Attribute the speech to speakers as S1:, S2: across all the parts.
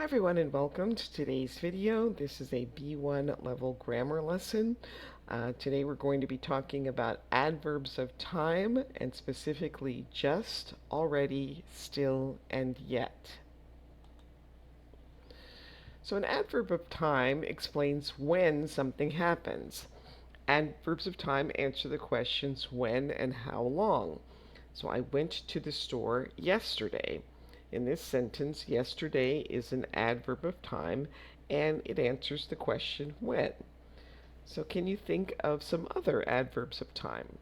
S1: Hi everyone and welcome to today's video. This is a B1 level grammar lesson. Today we're going to be talking about adverbs of time and specifically just, already, still, and yet. So an adverb of time explains when something happens. Adverbs of time answer the questions when and how long. So I went to the store yesterday. In this sentence, yesterday is an adverb of time and it answers the question when. So can you think of some other adverbs of time?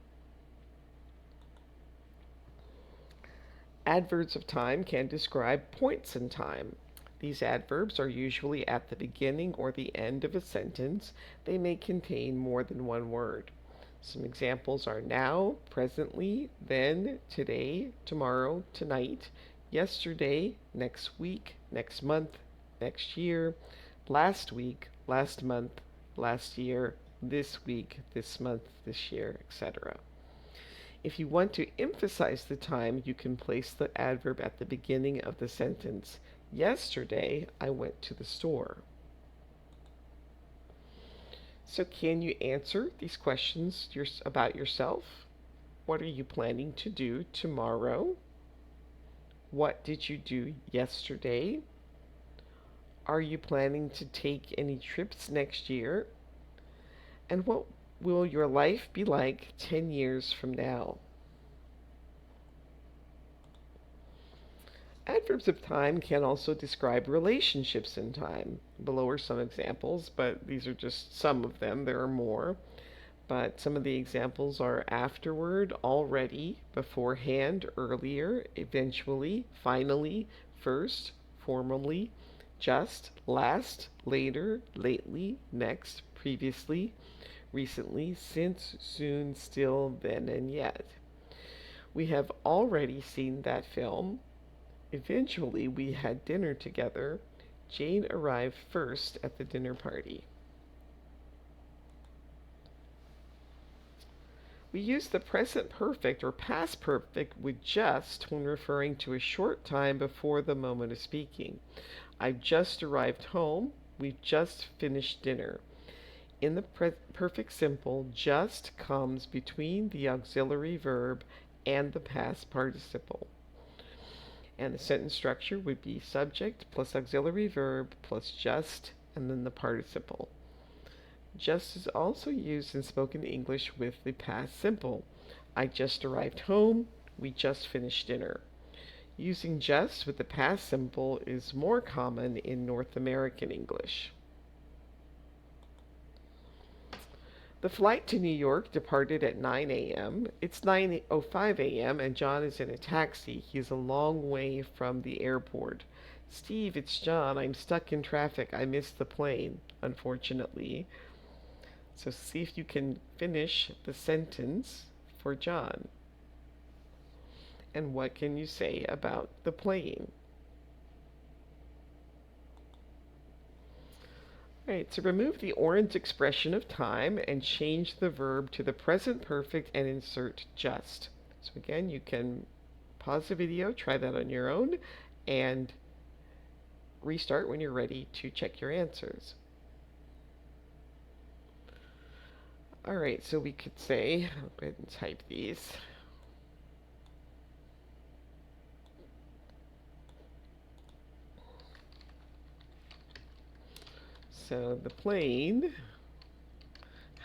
S1: Adverbs of time can describe points in time. These adverbs are usually at the beginning or the end of a sentence. They may contain more than one word. Some examples are now, presently, then, today, tomorrow, tonight, yesterday, next week, next month, next year, last week, last month, last year, this week, this month, this year, etc. If you want to emphasize the time, you can place the adverb at the beginning of the sentence. Yesterday, I went to the store. So can you answer these questions about yourself? What are you planning to do tomorrow? What did you do yesterday? Are you planning to take any trips next year? And what will your life be like 10 years from now? Adverbs of time can also describe relationships in time. Below are some examples, but these are just some of them. There are more. But some of the examples are afterward, already, beforehand, earlier, eventually, finally, first, formerly, just, last, later, lately, next, previously, recently, since, soon, still, then, and yet. We have already seen that film. Eventually, we had dinner together. Jane arrived first at the dinner party. We use the present perfect or past perfect with just when referring to a short time before the moment of speaking. I've just arrived home. We've just finished dinner. In the perfect simple, just comes between the auxiliary verb and the past participle. And the sentence structure would be subject plus auxiliary verb plus just and then the participle. Just is also used in spoken English with the past simple. I just arrived home. We just finished dinner. Using just with the past simple is more common in North American English. The flight to New York departed at 9 a.m. It's 9:05 a.m. and John is in a taxi. He is a long way from the airport. Steve, it's John. I'm stuck in traffic. I missed the plane, unfortunately. So see if you can finish the sentence for John. And what can you say about the plane? Alright, so remove the orange expression of time and change the verb to the present perfect and insert just. So again, you can pause the video, try that on your own, and restart when you're ready to check your answers. Alright, so we could say, I'll go ahead and type these. So the plane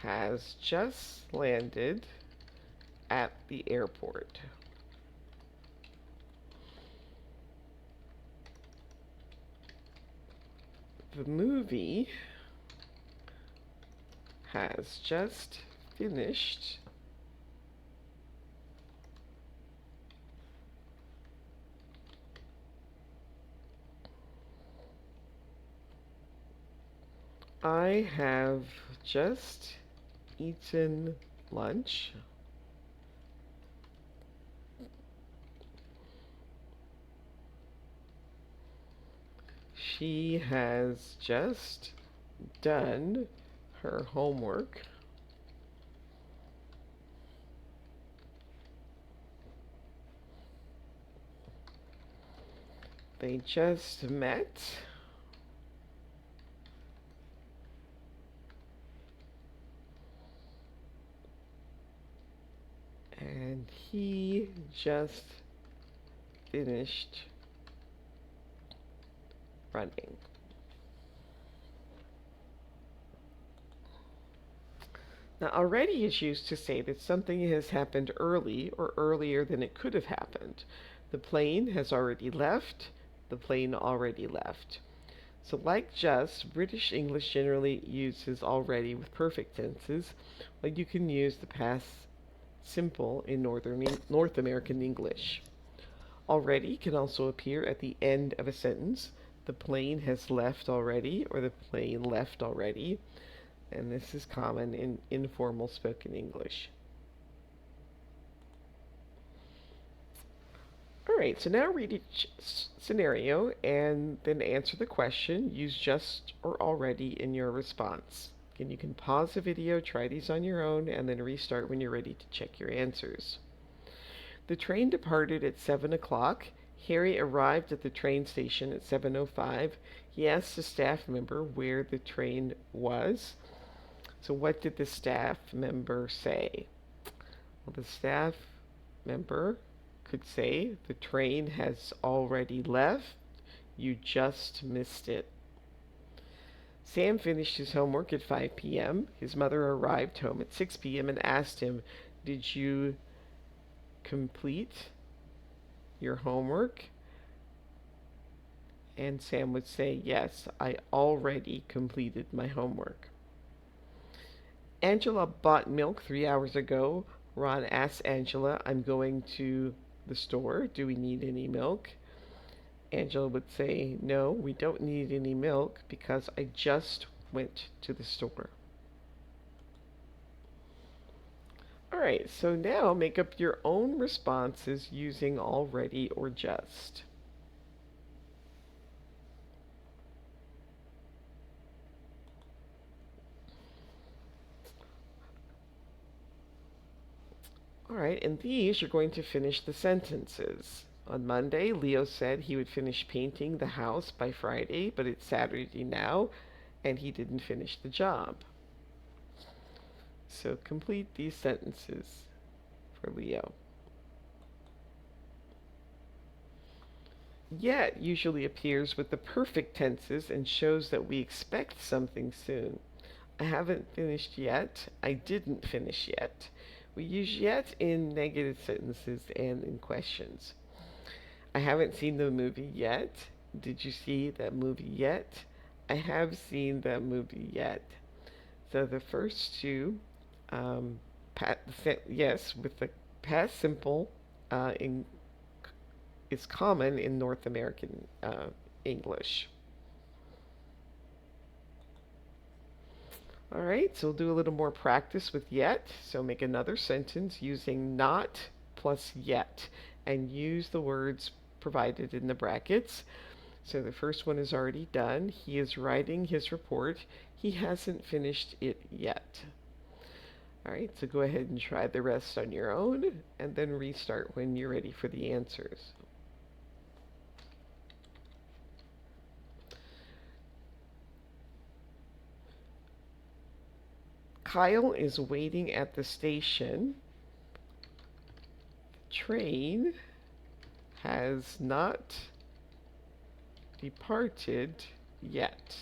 S1: has just landed at the airport. The movie has just finished I have just eaten lunch. She has just done her homework. They just met And he just finished running. Now, already is used to say that something has happened early or earlier than it could have happened. The plane has already left. The plane already left. So, like just, British English generally uses already with perfect tenses, but you can use the past simple in North American English. Already can also appear at the end of a sentence. The plane has left already, or the plane left already. And this is common in informal spoken English. All right, so now read each scenario and then answer the question. Use just or already in your response. And you can pause the video, try these on your own, and then restart when you're ready to check your answers. The train departed at 7 o'clock. Harry arrived at the train station at 7:05. He asked a staff member where the train was. So what did the staff member say? Well, the staff member could say, the train has already left. You just missed it. Sam finished his homework at 5 p.m. His mother arrived home at 6 p.m. and asked him, did you complete your homework? And Sam would say, yes, I already completed my homework. Angela bought milk 3 hours ago. Ron asked Angela, I'm going to the store. Do we need any milk? Angela would say, no, we don't need any milk because I just went to the store. All right, so now make up your own responses using already or just. All right, and these you're going to finish the sentences. On Monday, Leo said he would finish painting the house by Friday, but it's Saturday now, and he didn't finish the job. So complete these sentences for Leo. Yet usually appears with the perfect tenses and shows that we expect something soon. I haven't finished yet. I didn't finish yet. We use yet in negative sentences and in questions. I haven't seen the movie yet. Did you see that movie yet? I have seen that movie yet. So the first two, yes, with the past simple is common in North American English. All right, so we'll do a little more practice with yet. So make another sentence using not plus yet and use the words provided in the brackets. So the first one is already done. He is writing his report. He hasn't finished it yet. All right, so go ahead and try the rest on your own and then restart when you're ready for the answers. Kyle is waiting at the station. The train has not departed yet.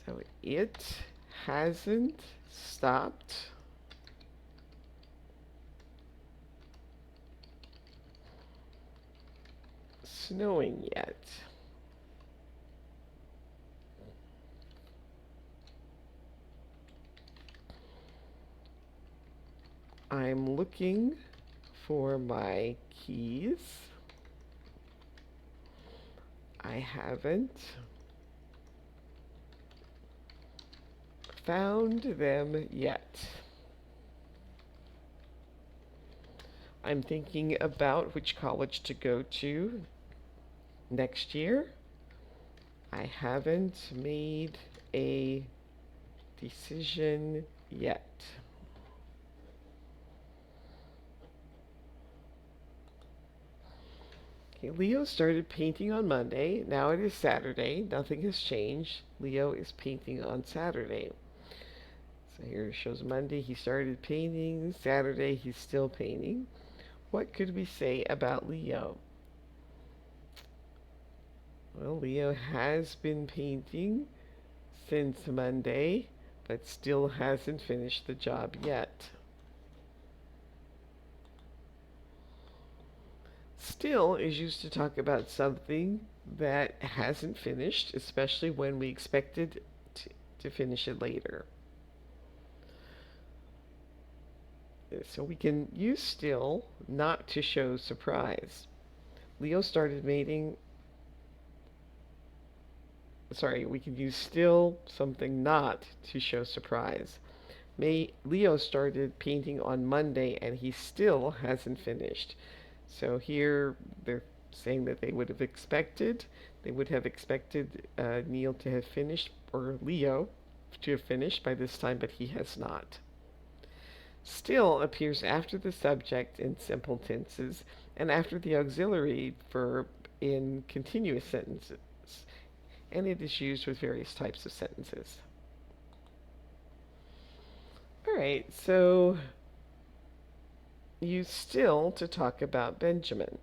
S1: So it hasn't stopped snowing yet. I'm looking for my keys. I haven't found them yet. I'm thinking about which college to go to next year. I haven't made a decision yet. Okay, Leo started painting on Monday. Now it is Saturday. Nothing has changed. Leo is painting on Saturday. So here it shows Monday he started painting, Saturday he's still painting. What could we say about Leo? Well, Leo has been painting since Monday, but still hasn't finished the job yet. Still is used to talk about something that hasn't finished, especially when we expected to finish it later. So we can use still not to show surprise. Leo started mating. Sorry, we can use still something not to show surprise. Leo started painting on Monday and he still hasn't finished. So here they're saying that they would have expected, Neil to have finished, or Leo to have finished by this time, but he has not. Still appears after the subject in simple tenses and after the auxiliary verb in continuous sentences, and it is used with various types of sentences. Alright, so use still to talk about Benjamin.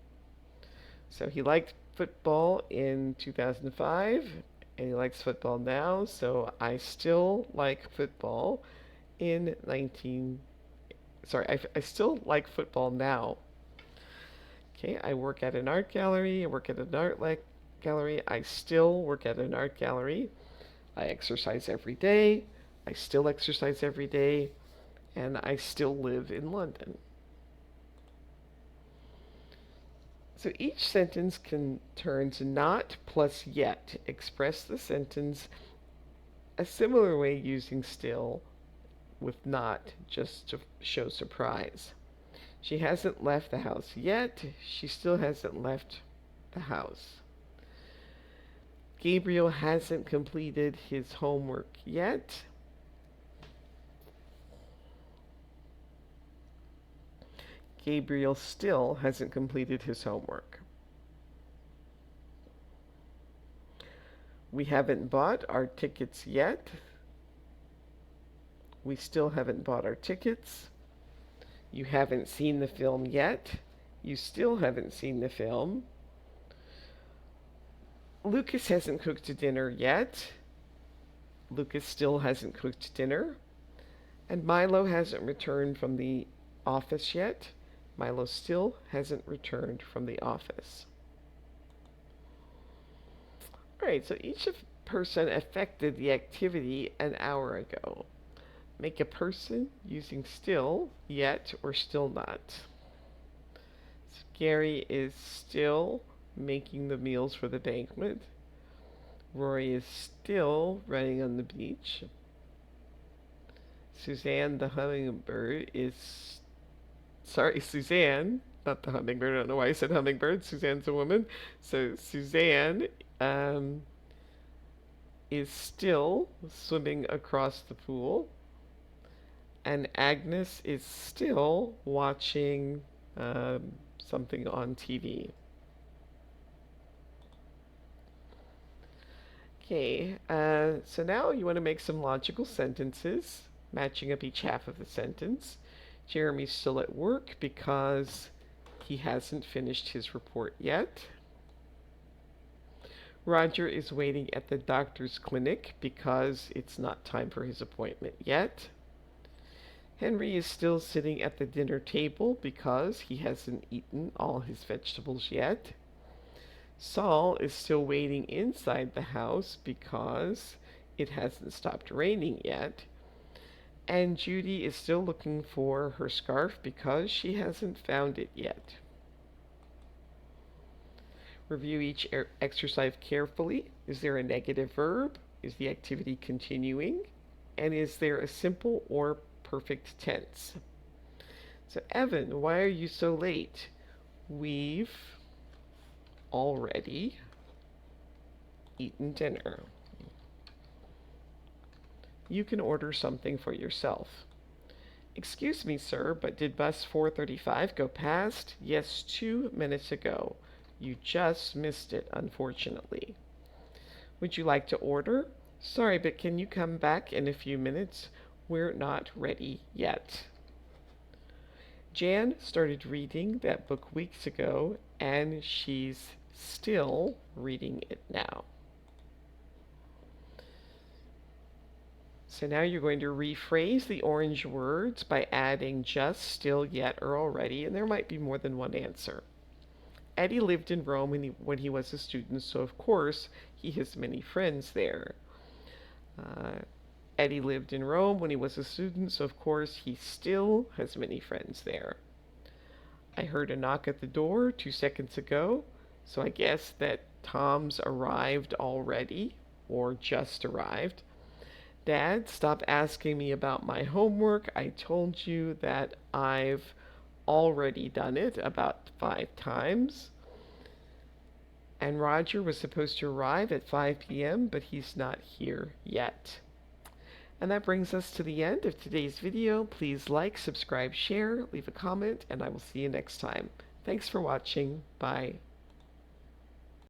S1: So he liked football in 2005 and he likes football now, so I still like football in 19 sorry, I still like football now. Okay, I work at an art gallery, I work at an art gallery, I still work at an art gallery. I exercise every day, I still exercise every day, and I still live in London. So each sentence contains not plus yet. Express the sentence a similar way using still with not, just to show surprise. She hasn't left the house yet. She still hasn't left the house. Gabriel hasn't completed his homework yet. Gabriel still hasn't completed his homework. We haven't bought our tickets yet. We still haven't bought our tickets. You haven't seen the film yet. You still haven't seen the film. Lucas hasn't cooked dinner yet. Lucas still hasn't cooked dinner. And Milo hasn't returned from the office yet. Milo still hasn't returned from the office. Alright, so each person affected the activity an hour ago. Make a person using still, yet, or still not. So Gary is still making the meals for the banquet. Rory is still running on the beach. Suzanne the hummingbird is... Sorry, Suzanne, not the hummingbird. I don't know why I said hummingbird. Suzanne's a woman. So Suzanne is still swimming across the pool. And Agnes is still watching something on TV. Okay, so now you want to make some logical sentences, matching up each half of the sentence. Jeremy's still at work because he hasn't finished his report yet. Roger is waiting at the doctor's clinic because it's not time for his appointment yet. Henry is still sitting at the dinner table because he hasn't eaten all his vegetables yet. Saul is still waiting inside the house because it hasn't stopped raining yet. And Judy is still looking for her scarf because she hasn't found it yet. Review each exercise carefully. Is there a negative verb? Is the activity continuing? And is there a simple or perfect tense? So Evan, why are you so late? We've already eaten dinner. You can order something for yourself. Excuse me, sir, but did bus 435 go past? Yes, 2 minutes ago. You just missed it, unfortunately. Would you like to order? Sorry, but can you come back in a few minutes? We're not ready yet. Jan started reading that book weeks ago, and she's still reading it now. So now you're going to rephrase the orange words by adding just, still, yet, or already, and there might be more than one answer. Eddie lived in Rome when he was a student, so of course he has many friends there. Eddie lived in Rome when he was a student, so of course he still has many friends there. I heard a knock at the door 2 seconds ago, so I guess that Tom's arrived already, or just arrived. Dad, stop asking me about my homework. I told you that I've already done it about 5 times. And Roger was supposed to arrive at 5 p.m., but he's not here yet. And that brings us to the end of today's video. Please like, subscribe, share, leave a comment, and I will see you next time. Thanks for watching. Bye.